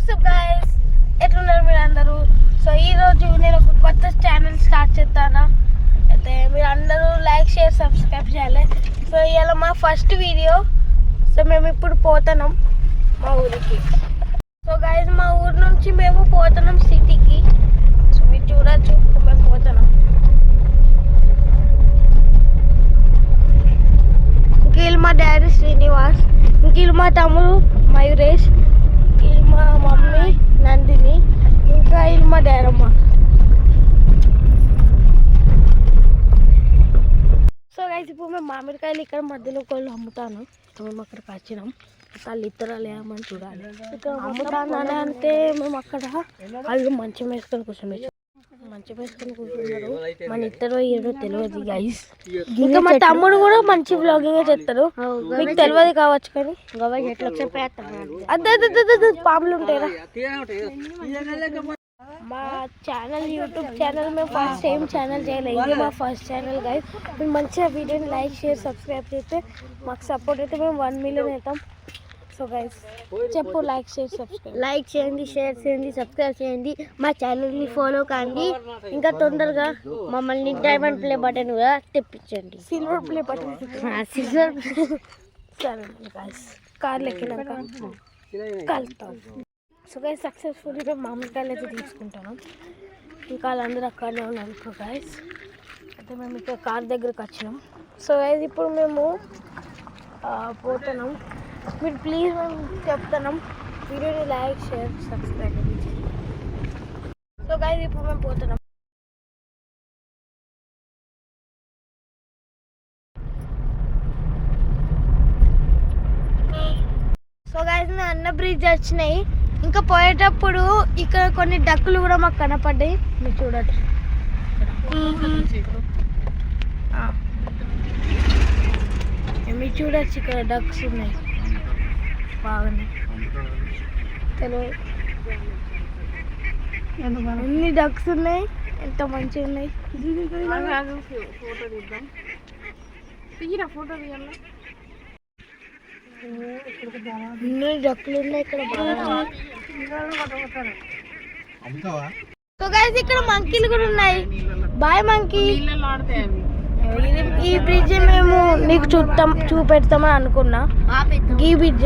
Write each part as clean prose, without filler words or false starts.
WhatsApp guys, ఎట్లున్నారు మీరు అందరూ? సో ఈరోజు నేను ఒక కొత్త ఛానల్ స్టార్ట్ చేస్తాను. అయితే మీరు అందరూ లైక్ షేర్ సబ్స్క్రైబ్ చేయాలి. సో ఇవాళ మా ఫస్ట్ వీడియో. సో మేము ఇప్పుడు పోతున్నాం మా ఊరికి. సో గైస్, మా ఊరు నుంచి మేము పోతున్నాం సిటీకి. సో మీరు చూడొచ్చు మేము పోతున్నాం. ఇంకీళ్ళు మా డాడీ శ్రీనివాస్, ఇంకీళ్ళు మా తమ్ముడు మయూరేష్, వీళ్ళు మా మమ్మీ నందిని, ఇంకా వీళ్ళు మా డాడమ్మ. సో గైస్, ఇప్పుడు మేము మామిడికాయలు ఇక్కడ మధ్యలో కోళ్ళు అమ్ముతాను. మేము అక్కడికి వచ్చినాం. వాళ్ళు ఇతరాలు ఏమని చూడాలి. ఇక్కడ అమ్ముతాను అని అంటే మేము అక్కడ వాళ్ళు మంచం వేసుకొని కూర్చొని కూర్చున్నారు. మన ఇద్దరు ఏదో తెలియదు గైస్. ఇంకా మా తమ్ముడు కూడా మంచి వ్లాగింగ్ చేస్తారు. మీకు తెలియదు కావచ్చు కానీ అదే పాములు ఉంటాయా. మా ఛానల్ యూట్యూబ్ ఛానల్ మేము ఫస్ట్ టైం ఛానల్ చేయలేదు. ఇది మా ఫస్ట్ ఛానల్ గైస్. మీరు మంచిగా వీడియోని లైక్ షేర్ సబ్స్క్రైబ్ చేస్తే మాకు సపోర్ట్ అయితే మేము 1 మిలియన్ అవుతాం. సో గైస్ చెప్పు, లైక్ షేర్ సబ్స్క్రైబ్. లైక్ చేయండి, షేర్ చేయండి, సబ్స్క్రైబ్ చేయండి, మా ఛానల్ని ఫాలో కండి. ఇంకా తొందరగా మమ్మల్ని డైమండ్ ప్లే బటన్ కూడా తెప్పించండి. Silver play button. సిల్వర్. సరే గైస్, కార్లు ఎక్కినాక కలుస్తాం. సో గైస్, సక్సెస్ఫుల్లీ మేము మామిడికాయలు అయితే తీసుకుంటాను. ఇంకా వాళ్ళందరూ అక్కడనే ఉన్నారు ఇప్పుడు గైస్. అయితే మేము ఇక్కడ కార్ దగ్గరికి వచ్చినాం. సో గైస్, ఇప్పుడు మేము పోతున్నాం. మీరు ప్లీజ్ మేము చెప్తున్నాం, వీడియోని లైక్ షేర్ సబ్స్క్రైబ్ చేయండి. సో గైస్, ఇప్పుడు మేము పోతున్నాం. సో గైస్, నా అన్న బ్రిడ్జ్ వచ్చినాయి. ఇంకా పోయేటప్పుడు ఇక్కడ కొన్ని డక్కులు కూడా మాకు కనపడ్డాయి. మీరు చూడచ్చు, మీరు చూడచ్చు ఇక్కడ డక్స్ ఉన్నాయి. బాగున్నాయి, తెలియదు ఎన్ని డక్స్ ఉన్నాయి, ఎంత మంచిగా ఉన్నాయి. ఫోటో తీయాలి. ఎన్ని డక్కులు ఉన్నాయి ఇక్కడ. సో గైస్, ఇక్కడ మంకీలు కూడా ఉన్నాయి. Bye monkey. ఈ బ్రిడ్జ్ మేము నీకు చూపెడతామని అనుకున్నా. ఈ బ్రిడ్జ్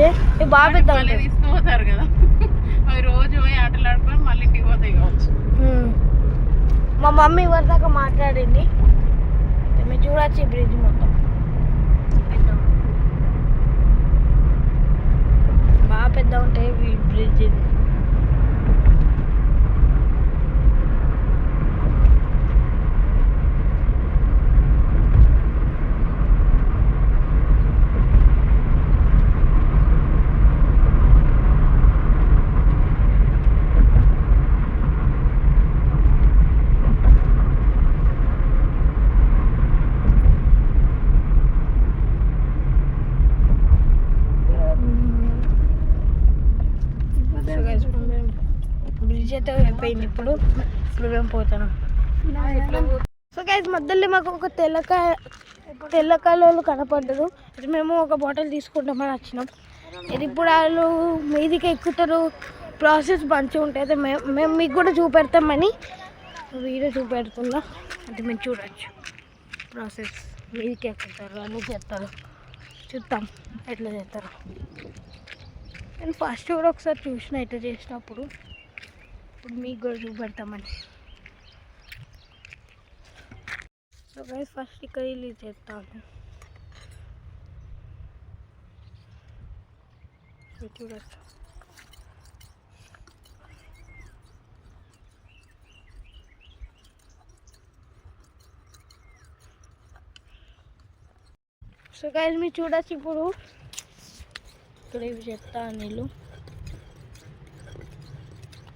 బాగా పెద్ద తీసుకుపోతారు కదా, రోజు పోయి ఆటలు ఆడుకొని మళ్ళీ ఇంటికి పోతాయి కావచ్చు. మా మమ్మీ ఎవరి దాకా మాట్లాడింది. మీరు చూడొచ్చు ఈ బ్రిడ్జ్ మొత్తం బాగా పెద్ద ఉంటాయి ఈ బ్రిడ్జ్. బ్రిడ్జ్ అయితే అయిపోయింది. ఇప్పుడు మేము పోతున్నాం. సో గైస్, మధ్యలో మాకు ఒక తెల్లకాయలు కనపడ్డారు. ఇది మేము ఒక బాటిల్ తీసుకుంటామని వచ్చినాం. ఇది ఇప్పుడు వాళ్ళు మీదికి ఎక్కుతారు, ప్రాసెస్ మంచిగా ఉంటుంది. అయితే మేము మీకు కూడా చూపెడతామని వీడియో చూపెడుతున్నా. అంటే మేము చూడవచ్చు ప్రాసెస్. మీదికి ఎక్కుతారు, అన్నీ చేస్తారు. చూద్దాం ఎట్లా చేస్తారు. నేను ఫస్ట్ కూడా ఒకసారి చూసిన ఎట్లా చేసినప్పుడు. ఇప్పుడు మీకు కూడా చూపెడతామని. సో గైస్, ఫస్ట్ ఇక్కడ రిలీజ్ చేస్తాను. చూడచ్చు. సో గైస్, మీరు చూడచ్చు. ఇప్పుడు ఇక్కడ ఇవి చెప్తా నీళ్ళు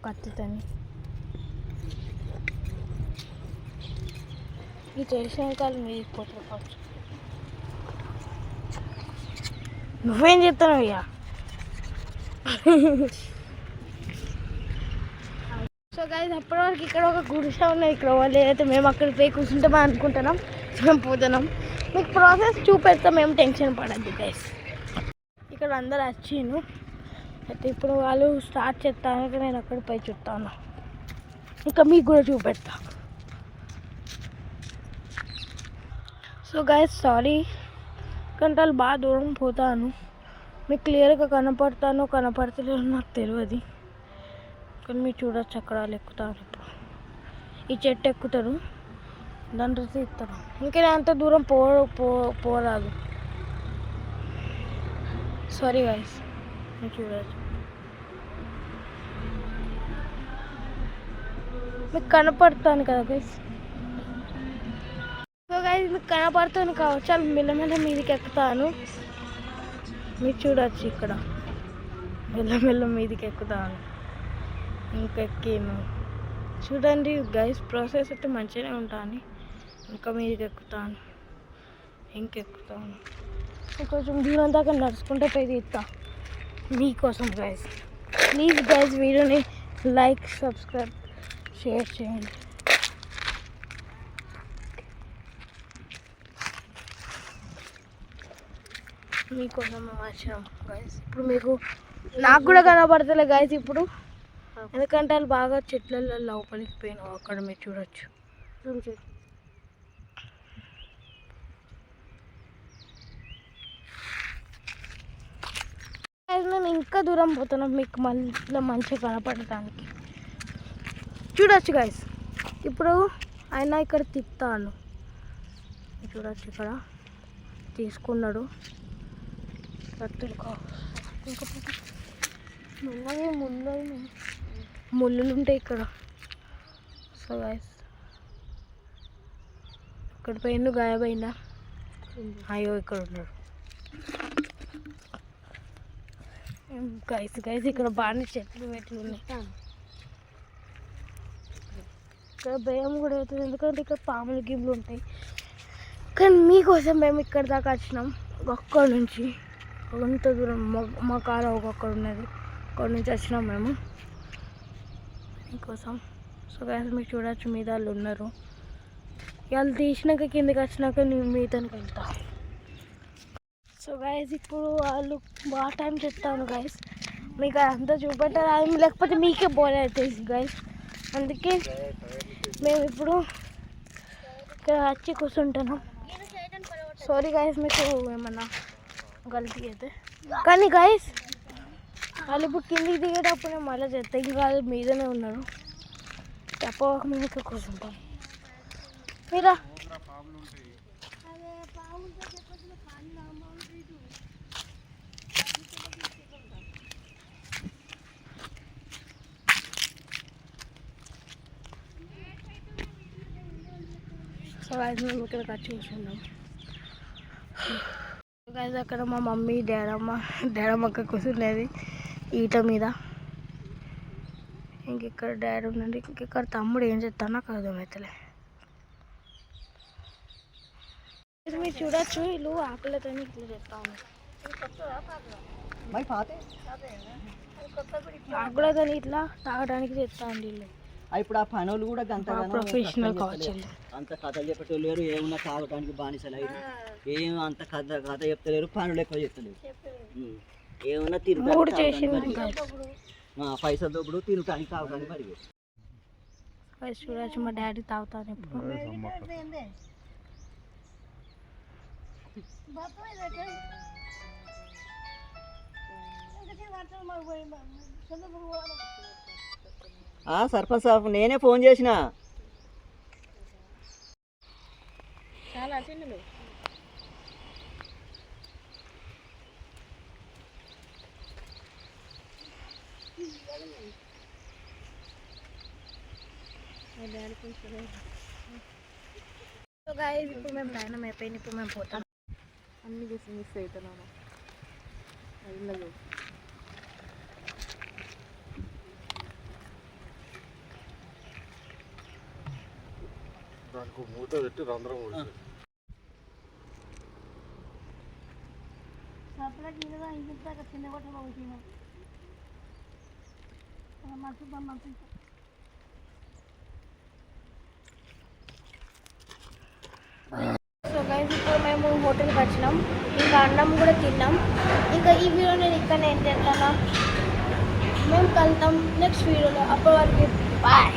కత్తితని ఈ చేసిన కాలు మీరు పోతారు కావచ్చు. నువ్వేం చెప్తాను అయ్యా. సో గైస్, అప్పటివరకు ఇక్కడ ఒక గుడిసె ఉన్నాయి. ఇక్కడ వాళ్ళు అయితే మేము అక్కడ పోయి కూర్చుంటామని అనుకుంటున్నాం. మేము పోతున్నాం. మీకు ప్రాసెస్ చూపెడతాం, మేము టెన్షన్ పడద్దు గైస్. ఇక్కడ అందరు వచ్చిండు. అయితే ఇప్పుడు వాళ్ళు స్టార్ట్ చేస్తాను, నేను అక్కడ పై చూస్తాను, ఇంకా మీకు కూడా చూపెడతా. సో గైస్ సారీ, గంటలు బాగా దూరం పోతాను, మీకు క్లియర్గా కనపడతలేదు నాకు తెలియదు, కానీ మీరు చూడొచ్చు అక్కడ వాళ్ళు ఎక్కుతారు. ఇప్పుడు ఈ చెట్టు ఎక్కుతారు, దాని రుచి ఇస్తారు. ఇంకా నేను అంత దూరం పోరాదు. సారీ గైస్, మీరు చూడొచ్చు, మీకు కనపడతాను కదా గైస్. సో గైస్ మీకు కనపడుతుంది కావచ్చు, అది మెల్లమెల్ల మీదకి ఎక్కుతాను, మీరు చూడొచ్చు ఇక్కడ మెల్లమెల్ల మీదకి ఎక్కుతాను. ఇంకెక్కిను చూడండి గైస్, ప్రాసెస్ అయితే మంచిగానే ఉంటాను. ఇంకా మీదకి ఎక్కుతాను, ఇంకెక్కుతాను, కొంచెం దూరం దాకా నడుచుకుంటే పోయి తీస్తా మీకోసం గైస్. ప్లీజ్ గైస్ వీడియోని లైక్, సబ్స్క్రైబ్, షేర్ చేయండి. మీకోసం వచ్చినాం గైస్. ఇప్పుడు మీకు నాకు కూడా కనబడతలే గైస్ ఇప్పుడు, ఎందుకంటే వాళ్ళు బాగా చెట్లలో లోపలికి పోయినావు. అక్కడ మీరు చూడొచ్చు. నేను ఇంకా దూరం పోతున్నాం మీకు మళ్ళీ మంచిగా కనపడటానికి. చూడొచ్చు గైస్, ఇప్పుడు ఆయన ఇక్కడ తిప్పుతాను, చూడొచ్చు ఇక్కడ తీసుకున్నాడు. ముళ్ళులు ఉంటాయి ఇక్కడ. సో గైస్ ఇక్కడ పోయిండు, గాయపోయిందా? అయ్యో ఇక్కడ ఉన్నాడు గైస్. ఇక్కడ బాగానే చెట్లు మెట్లు ఉన్నాయి. ఇక్కడ భయం కూడా అవుతుంది, ఎందుకంటే ఇక్కడ పాములు గిమ్లు ఉంటాయి. కానీ మీకోసం మేము ఇక్కడ దాకా వచ్చినాం. ఒక్కడి నుంచి అంత దూరం మా కారు ఒక్కొక్కడ ఉన్నది, అక్కడి నుంచి వచ్చినాం మేము మీకోసం. సో గైస్ మీరు చూడవచ్చు, మీద వాళ్ళు ఉన్నారు. వాళ్ళు తీసినాక కిందకి వచ్చినాక నేను మీతోనికి వెళ్తా. సో గైస్ ఇప్పుడు వాళ్ళు బాగా టైం చెప్తాను గైస్, మీకు అంతా చూపెట్టాలి, లేకపోతే మీకే బోర్ అవుతుంది గైస్. అందుకే మేము ఇప్పుడు ఇక్కడ వచ్చి కూర్చుంటున్నాం. సారీ గైస్ మీకు ఏమన్నా గల్తీ అయితే, కానీ గైస్ వాళ్ళు ఇప్పుడు కిందికి దిగేటప్పుడు నేను మళ్ళీ చేస్తాను. ఇంకా వాళ్ళు మీదనే ఉన్నారు, తప్పక మేము ఇక్కడ కూర్చుంటాం. మీరా సో గైస్ మేము ఇక్కడికి వచ్చి కూర్చున్నాం గైస్. అక్కడ మా మమ్మీ డాడమ్మ కూర్చునేది ఈట మీద. ఇంకెక్కడ డాడీ ఉండండి, ఇంకెక్కడ తమ్ముడు ఏం చేస్తాను నాకు అర్థమవుతలే. మీరు చూడొచ్చు, వీళ్ళు ఆకులతో ఇట్లా చెప్తాను, ఆకులతో ఇట్లా తాగడానికి చెప్తాను వీళ్ళు. ఇప్పుడు ఆ పనులు కూడా ప్రొఫెషనల్ కావచ్చు, అంత కథలు చెప్పలేరు, ఏమన్నా తాగడానికి బానిసలు అయ్యారు, ఏం అంత కథ చెప్తలేరు, పనులు ఎక్కువ చెప్తలేరు. ఏమన్నా పైసలు దొప్పుడు తినటానికి తాగడానికి పరిగె. చూడచ్చు మా డాడీ తాగుతాను ఇప్పుడు. సర్పంచ్ సాబ్ నేనే ఫోన్ చేసిన. చాలా చిన్నలు ఇప్పుడు మేము ప్రయాణం అయిపోయింది, ఇప్పుడు మేము పోతాం. అన్ని మిస్ అవుతున్నాను. దానికి మూత పెట్టి రంధ్రం కొడుతుంది. సో గైస్ ఇప్పుడు మేము హోటల్కి వచ్చినాం, ఇంకా అన్నం కూడా తిన్నాం. ఇంకా ఈ వీడియో నేను ఇక్కడ ఏం చేస్తాను, మేము కలుద్దాం నెక్స్ట్ వీడియోలో. అప్పటి వరకు బాయ్.